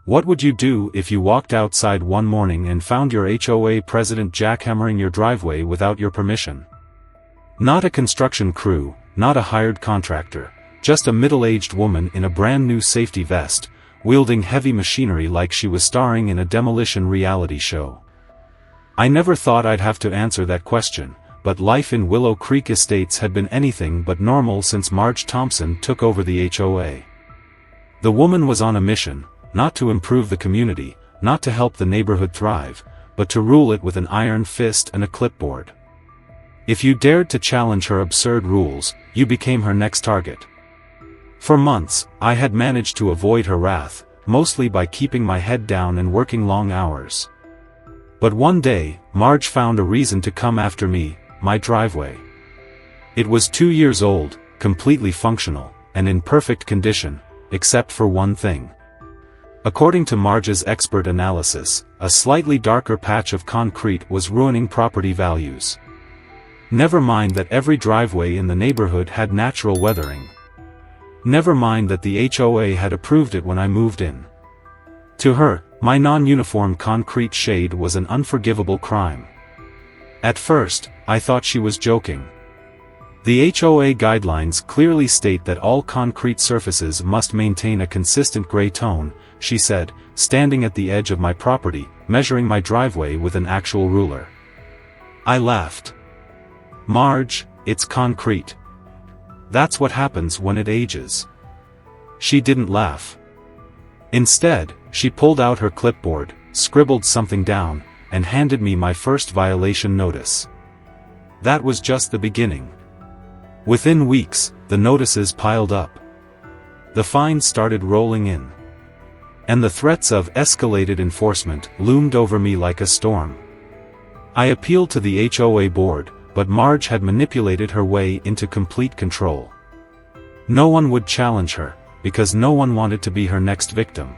What would you do if you walked outside one morning and found your HOA president jackhammering your driveway without your permission? Not a construction crew, not a hired contractor, just a middle-aged woman in a brand new safety vest, wielding heavy machinery like she was starring in a demolition reality show. I never thought I'd have to answer that question, but life in Willow Creek Estates had been anything but normal since Marge Thompson took over the HOA. The woman was on a mission, not to improve the community, not to help the neighborhood thrive, but to rule it with an iron fist and a clipboard. If you dared to challenge her absurd rules, you became her next target. For months, I had managed to avoid her wrath, mostly by keeping my head down and working long hours. But one day, Marge found a reason to come after me, my driveway. It was 2 years old, completely functional, and in perfect condition, except for one thing. According to Marge's expert analysis, a slightly darker patch of concrete was ruining property values. Never mind that every driveway in the neighborhood had natural weathering. Never mind that the HOA had approved it when I moved in. To her, my non-uniform concrete shade was an unforgivable crime. At first, I thought she was joking. The HOA guidelines clearly state that all concrete surfaces must maintain a consistent gray tone, she said, standing at the edge of my property, measuring my driveway with an actual ruler. I laughed. Marge, it's concrete. That's what happens when it ages. She didn't laugh. Instead, she pulled out her clipboard, scribbled something down, and handed me my first violation notice. That was just the beginning. Within weeks, the notices piled up. The fines started rolling in. And the threats of escalated enforcement loomed over me like a storm. I appealed to the HOA board, but Marge had manipulated her way into complete control. No one would challenge her, because no one wanted to be her next victim.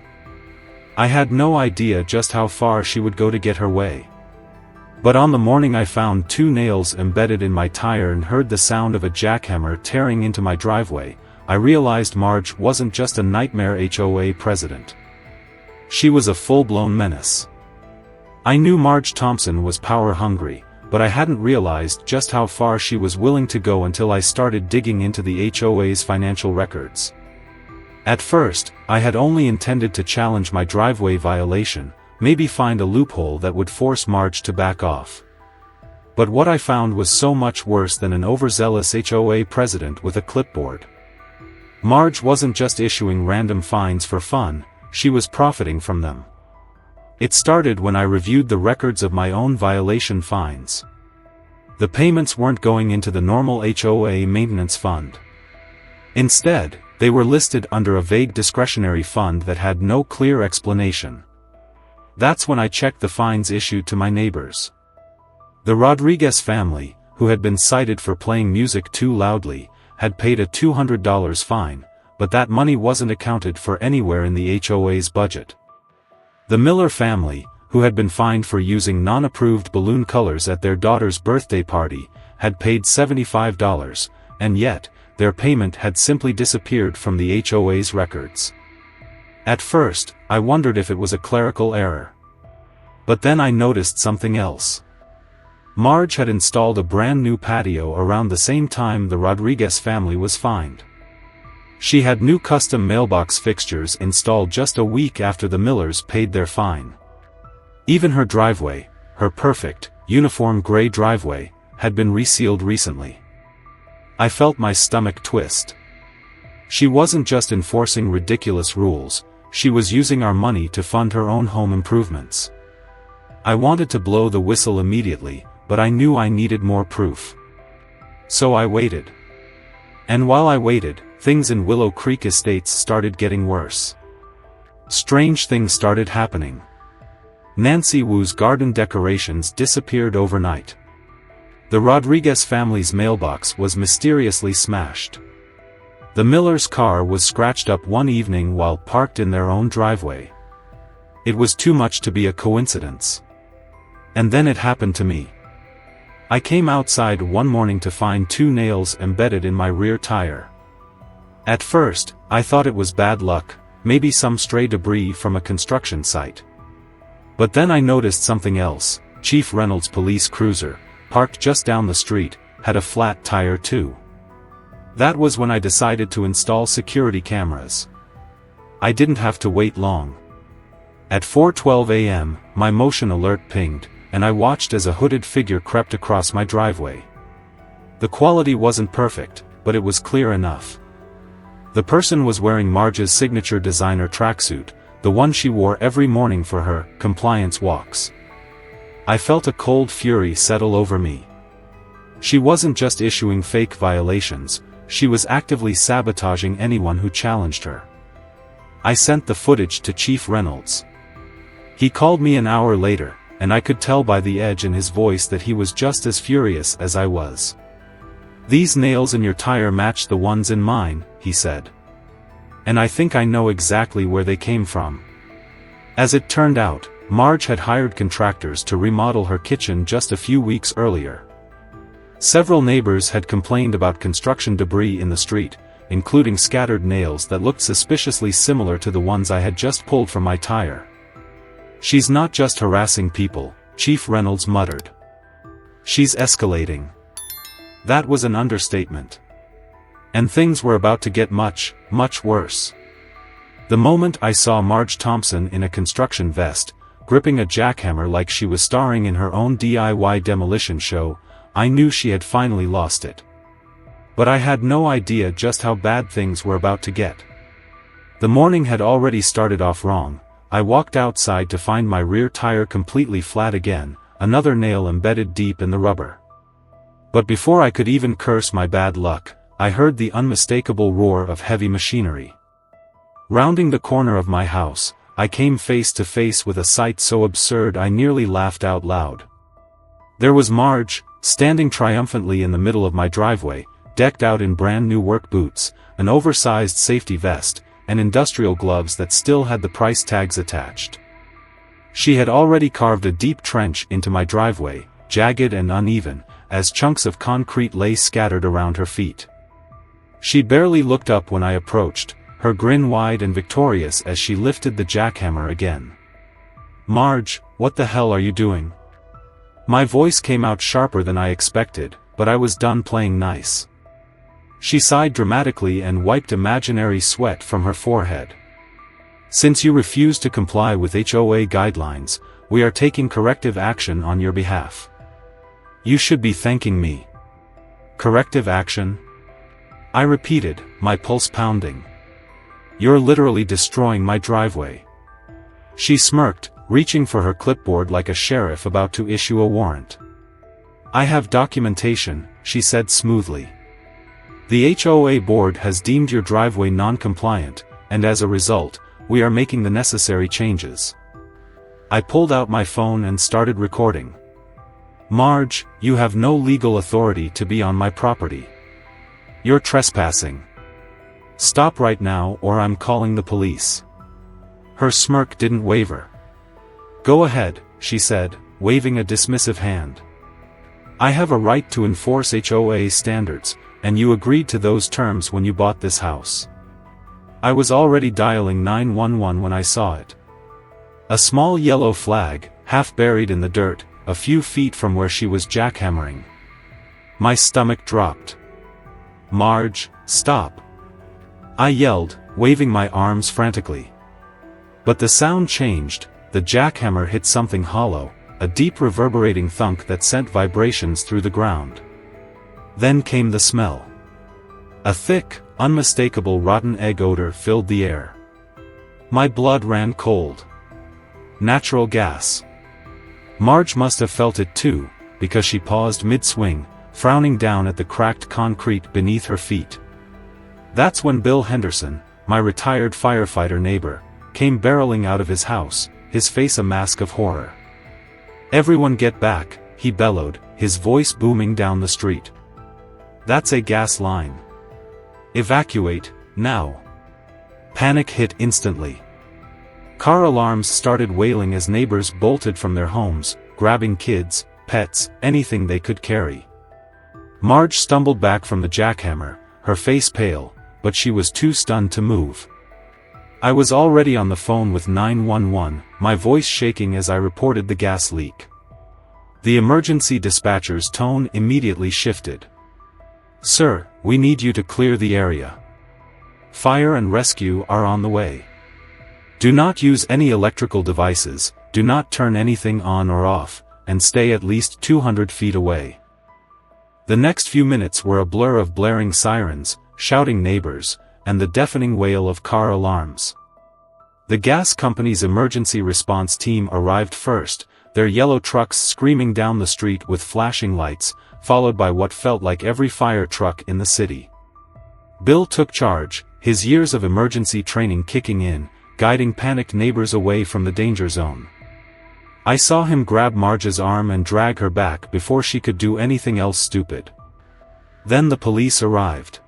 I had no idea just how far she would go to get her way. But on the morning I found 2 nails embedded in my tire and heard the sound of a jackhammer tearing into my driveway, I realized Marge wasn't just a nightmare HOA president. She was a full-blown menace. I knew Marge Thompson was power-hungry, but I hadn't realized just how far she was willing to go until I started digging into the HOA's financial records. At first, I had only intended to challenge my driveway violation, maybe find a loophole that would force Marge to back off. But what I found was so much worse than an overzealous HOA president with a clipboard. Marge wasn't just issuing random fines for fun, she was profiting from them. It started when I reviewed the records of my own violation fines. The payments weren't going into the normal HOA maintenance fund. Instead, they were listed under a vague discretionary fund that had no clear explanation. That's when I checked the fines issued to my neighbors. The Rodriguez family, who had been cited for playing music too loudly, had paid a $200 fine, but that money wasn't accounted for anywhere in the HOA's budget. The Miller family, who had been fined for using non-approved balloon colors at their daughter's birthday party, had paid $75, and yet, their payment had simply disappeared from the HOA's records. At first, I wondered if it was a clerical error. But then I noticed something else. Marge had installed a brand new patio around the same time the Rodriguez family was fined. She had new custom mailbox fixtures installed just a week after the Millers paid their fine. Even her driveway, her perfect, uniform gray driveway, had been resealed recently. I felt my stomach twist. She wasn't just enforcing ridiculous rules, she was using our money to fund her own home improvements. I wanted to blow the whistle immediately, but I knew I needed more proof. So I waited. And while I waited, things in Willow Creek Estates started getting worse. Strange things started happening. Nancy Wu's garden decorations disappeared overnight. The Rodriguez family's mailbox was mysteriously smashed. The Miller's car was scratched up one evening while parked in their own driveway. It was too much to be a coincidence. And then it happened to me. I came outside one morning to find 2 nails embedded in my rear tire. At first, I thought it was bad luck, maybe some stray debris from a construction site. But then I noticed something else. Chief Reynolds' police cruiser, parked just down the street, had a flat tire too. That was when I decided to install security cameras. I didn't have to wait long. At 4:12 a.m., my motion alert pinged, and I watched as a hooded figure crept across my driveway. The quality wasn't perfect, but it was clear enough. The person was wearing Marge's signature designer tracksuit, the one she wore every morning for her compliance walks. I felt a cold fury settle over me. She wasn't just issuing fake violations, she was actively sabotaging anyone who challenged her. I sent the footage to Chief Reynolds. He called me an hour later, and I could tell by the edge in his voice that he was just as furious as I was. "These nails in your tire match the ones in mine," he said. "And I think I know exactly where they came from." As it turned out, Marge had hired contractors to remodel her kitchen just a few weeks earlier. Several neighbors had complained about construction debris in the street, including scattered nails that looked suspiciously similar to the ones I had just pulled from my tire. "She's not just harassing people," Chief Reynolds muttered. "She's escalating." That was an understatement. And things were about to get much, much worse. The moment I saw Marge Thompson in a construction vest, gripping a jackhammer like she was starring in her own DIY demolition show, I knew she had finally lost it. But I had no idea just how bad things were about to get. The morning had already started off wrong. I walked outside to find my rear tire completely flat again, another nail embedded deep in the rubber. But before I could even curse my bad luck, I heard the unmistakable roar of heavy machinery. Rounding the corner of my house, I came face to face with a sight so absurd I nearly laughed out loud. There was Marge, standing triumphantly in the middle of my driveway, decked out in brand new work boots, an oversized safety vest, and industrial gloves that still had the price tags attached. She had already carved a deep trench into my driveway, jagged and uneven, as chunks of concrete lay scattered around her feet. She barely looked up when I approached, her grin wide and victorious as she lifted the jackhammer again. "Marge, what the hell are you doing?" My voice came out sharper than I expected, but I was done playing nice. She sighed dramatically and wiped imaginary sweat from her forehead. "Since you refuse to comply with HOA guidelines, we are taking corrective action on your behalf. You should be thanking me." "Corrective action?" I repeated, my pulse pounding. "You're literally destroying my driveway." She smirked, reaching for her clipboard like a sheriff about to issue a warrant. "I have documentation," she said smoothly. "The HOA board has deemed your driveway non-compliant, and as a result, we are making the necessary changes." I pulled out my phone and started recording. "Marge, you have no legal authority to be on my property. You're trespassing. Stop right now or I'm calling the police." Her smirk didn't waver. "Go ahead," she said, waving a dismissive hand. "I have a right to enforce HOA standards, and you agreed to those terms when you bought this house." I was already dialing 911 when I saw it. A small yellow flag, half buried in the dirt, a few feet from where she was jackhammering. My stomach dropped. "Marge, stop!" I yelled, waving my arms frantically. But the sound changed. The jackhammer hit something hollow, a deep reverberating thunk that sent vibrations through the ground. Then came the smell. A thick, unmistakable rotten egg odor filled the air. My blood ran cold. Natural gas. Marge must have felt it too, because she paused mid-swing, frowning down at the cracked concrete beneath her feet. That's when Bill Henderson, my retired firefighter neighbor, came barreling out of his house, his face a mask of horror. "Everyone get back," he bellowed, his voice booming down the street. "That's a gas line. Evacuate, now." Panic hit instantly. Car alarms started wailing as neighbors bolted from their homes, grabbing kids, pets, anything they could carry. Marge stumbled back from the jackhammer, her face pale, but she was too stunned to move. I was already on the phone with 911, my voice shaking as I reported the gas leak. The emergency dispatcher's tone immediately shifted. "Sir, we need you to clear the area. Fire and rescue are on the way. Do not use any electrical devices, do not turn anything on or off, and stay at least 200 feet away." The next few minutes were a blur of blaring sirens, shouting neighbors, and the deafening wail of car alarms. The gas company's emergency response team arrived first, their yellow trucks screaming down the street with flashing lights, followed by what felt like every fire truck in the city. Bill took charge, his years of emergency training kicking in, guiding panicked neighbors away from the danger zone. I saw him grab Marge's arm and drag her back before she could do anything else stupid. Then the police arrived.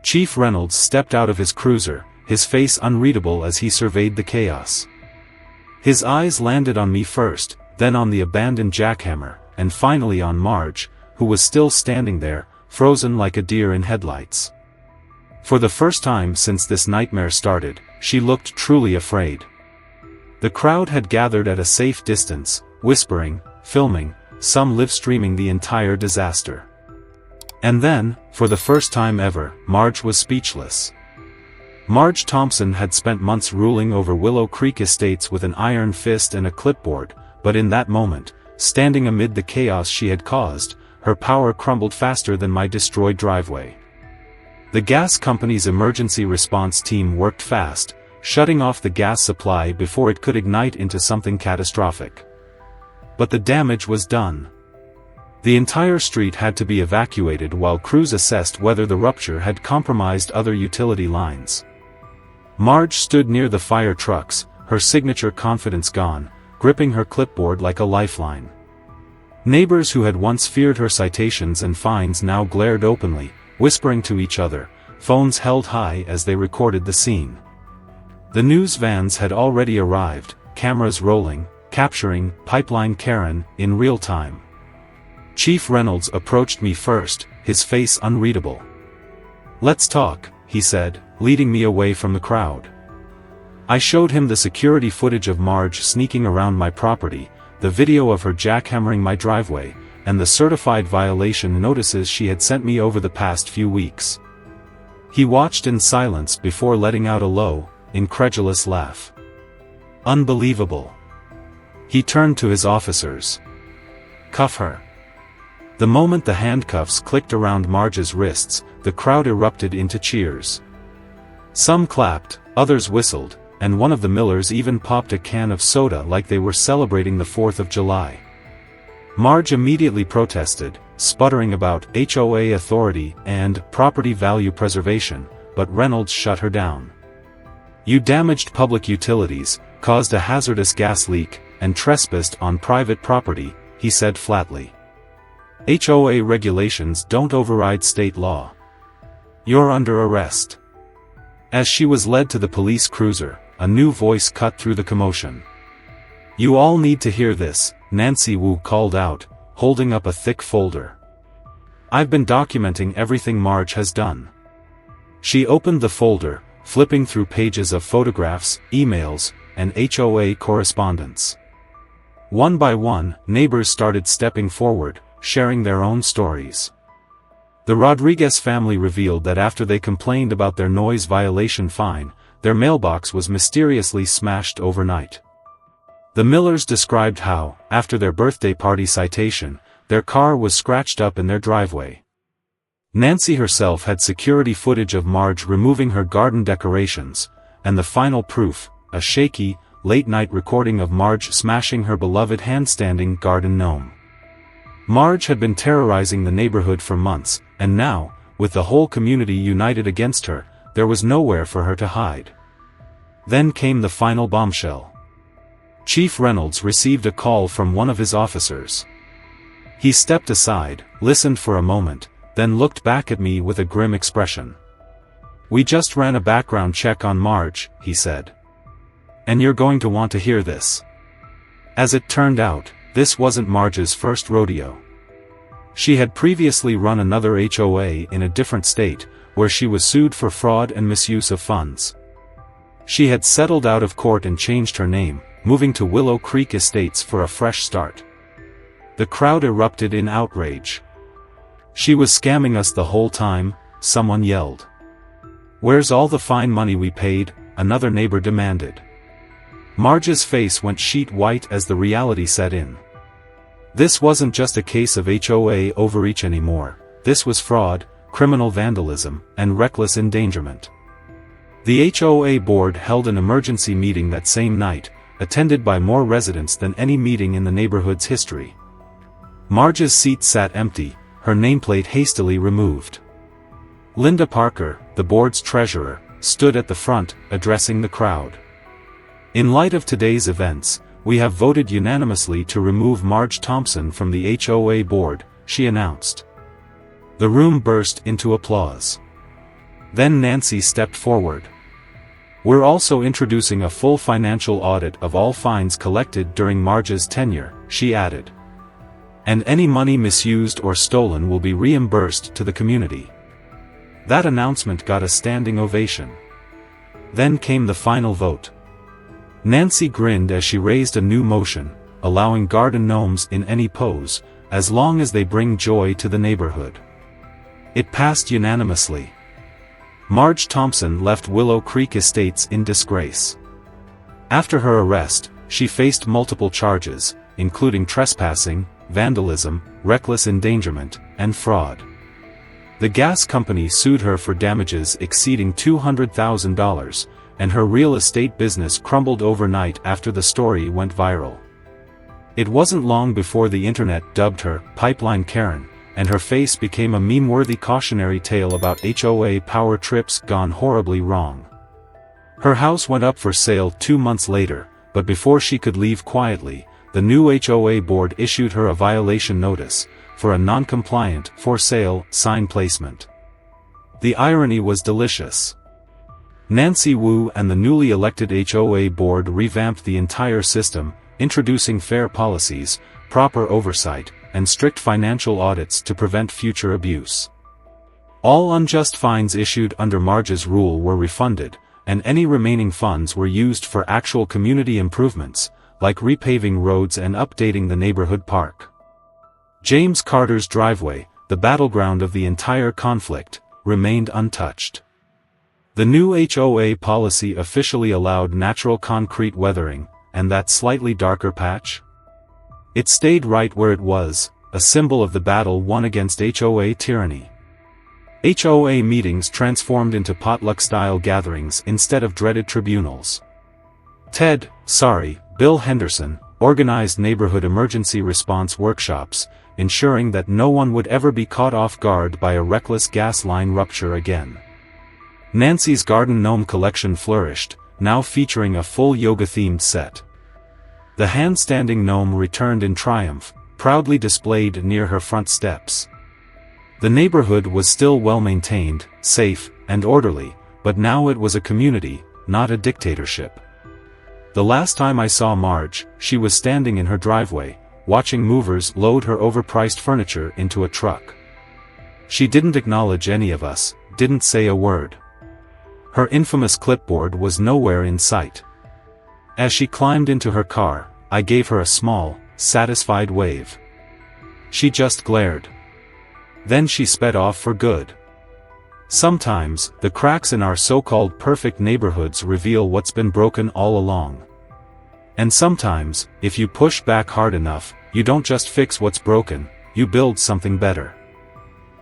Chief Reynolds stepped out of his cruiser, his face unreadable as he surveyed the chaos. His eyes landed on me first, then on the abandoned jackhammer, and finally on Marge, who was still standing there, frozen like a deer in headlights. For the first time since this nightmare started, she looked truly afraid. The crowd had gathered at a safe distance, whispering, filming, some live-streaming the entire disaster. And then, for the first time ever, Marge was speechless. Marge Thompson had spent months ruling over Willow Creek Estates with an iron fist and a clipboard, but in that moment, standing amid the chaos she had caused, her power crumbled faster than my destroyed driveway. The gas company's emergency response team worked fast, shutting off the gas supply before it could ignite into something catastrophic. But the damage was done. The entire street had to be evacuated while crews assessed whether the rupture had compromised other utility lines. Marge stood near the fire trucks, her signature confidence gone, gripping her clipboard like a lifeline. Neighbors who had once feared her citations and fines now glared openly, whispering to each other, phones held high as they recorded the scene. The news vans had already arrived, cameras rolling, capturing Pipeline Karen in real time. Chief Reynolds approached me first, his face unreadable. "Let's talk," he said, leading me away from the crowd. I showed him the security footage of Marge sneaking around my property, the video of her jackhammering my driveway, and the certified violation notices she had sent me over the past few weeks. He watched in silence before letting out a low, incredulous laugh. "Unbelievable." He turned to his officers. "Cuff her." The moment the handcuffs clicked around Marge's wrists, the crowd erupted into cheers. Some clapped, others whistled, and one of the Millers even popped a can of soda like they were celebrating the 4th of July. Marge immediately protested, sputtering about HOA authority and property value preservation, but Reynolds shut her down. "You damaged public utilities, caused a hazardous gas leak, and trespassed on private property," he said flatly. "HOA regulations don't override state law. You're under arrest." As she was led to the police cruiser, a new voice cut through the commotion. "You all need to hear this," Nancy Wu called out, holding up a thick folder. "I've been documenting everything Marge has done." She opened the folder, flipping through pages of photographs, emails, and HOA correspondence. One by one, neighbors started stepping forward, sharing their own stories. The Rodriguez family revealed that after they complained about their noise violation fine, their mailbox was mysteriously smashed overnight. The Millers described how, after their birthday party citation, their car was scratched up in their driveway. Nancy herself had security footage of Marge removing her garden decorations, and the final proof, a shaky, late-night recording of Marge smashing her beloved handstanding garden gnome. Marge had been terrorizing the neighborhood for months, and now, with the whole community united against her, there was nowhere for her to hide. Then came the final bombshell. Chief Reynolds received a call from one of his officers. He stepped aside, listened for a moment, then looked back at me with a grim expression. "We just ran a background check on Marge," he said. "And you're going to want to hear this." As it turned out, this wasn't Marge's first rodeo. She had previously run another HOA in a different state, where she was sued for fraud and misuse of funds. She had settled out of court and changed her name, moving to Willow Creek Estates for a fresh start. The crowd erupted in outrage. "She was scamming us the whole time," someone yelled. "Where's all the fine money we paid?" another neighbor demanded. Marge's face went sheet white as the reality set in. This wasn't just a case of HOA overreach anymore, this was fraud, criminal vandalism, and reckless endangerment. The HOA board held an emergency meeting that same night, attended by more residents than any meeting in the neighborhood's history. Marge's seat sat empty, her nameplate hastily removed. Linda Parker, the board's treasurer, stood at the front, addressing the crowd. "In light of today's events, we have voted unanimously to remove Marge Thompson from the HOA board," she announced. The room burst into applause. Then Nancy stepped forward. "We're also introducing a full financial audit of all fines collected during Marge's tenure," she added. "And any money misused or stolen will be reimbursed to the community." That announcement got a standing ovation. Then came the final vote. Nancy grinned as she raised a new motion, allowing garden gnomes in any pose, as long as they bring joy to the neighborhood. It passed unanimously. Marge Thompson left Willow Creek Estates in disgrace. After her arrest, she faced multiple charges, including trespassing, vandalism, reckless endangerment, and fraud. The gas company sued her for damages exceeding $200,000, and her real estate business crumbled overnight after the story went viral. It wasn't long before the internet dubbed her Pipeline Karen, and her face became a meme-worthy cautionary tale about HOA power trips gone horribly wrong. Her house went up for sale 2 months later, but before she could leave quietly, the new HOA board issued her a violation notice for a non-compliant for sale sign placement. The irony was delicious. Nancy Wu and the newly elected HOA board revamped the entire system, introducing fair policies, proper oversight, and strict financial audits to prevent future abuse. All unjust fines issued under Marge's rule were refunded, and any remaining funds were used for actual community improvements, like repaving roads and updating the neighborhood park. James Carter's driveway, the battleground of the entire conflict, remained untouched. The new HOA policy officially allowed natural concrete weathering, and that slightly darker patch? It stayed right where it was, a symbol of the battle won against HOA tyranny. HOA meetings transformed into potluck-style gatherings instead of dreaded tribunals. Bill Henderson, organized neighborhood emergency response workshops, ensuring that no one would ever be caught off guard by a reckless gas line rupture again. Nancy's garden gnome collection flourished, now featuring a full yoga-themed set. The handstanding gnome returned in triumph, proudly displayed near her front steps. The neighborhood was still well-maintained, safe, and orderly, but now it was a community, not a dictatorship. The last time I saw Marge, she was standing in her driveway, watching movers load her overpriced furniture into a truck. She didn't acknowledge any of us, didn't say a word. Her infamous clipboard was nowhere in sight. As she climbed into her car, I gave her a small, satisfied wave. She just glared. Then she sped off for good. Sometimes, the cracks in our so-called perfect neighborhoods reveal what's been broken all along. And sometimes, if you push back hard enough, you don't just fix what's broken, you build something better.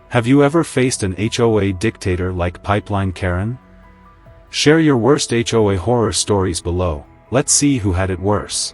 Have you ever faced an HOA dictator like Pipeline Karen? Share your worst HOA horror stories below, let's see who had it worse.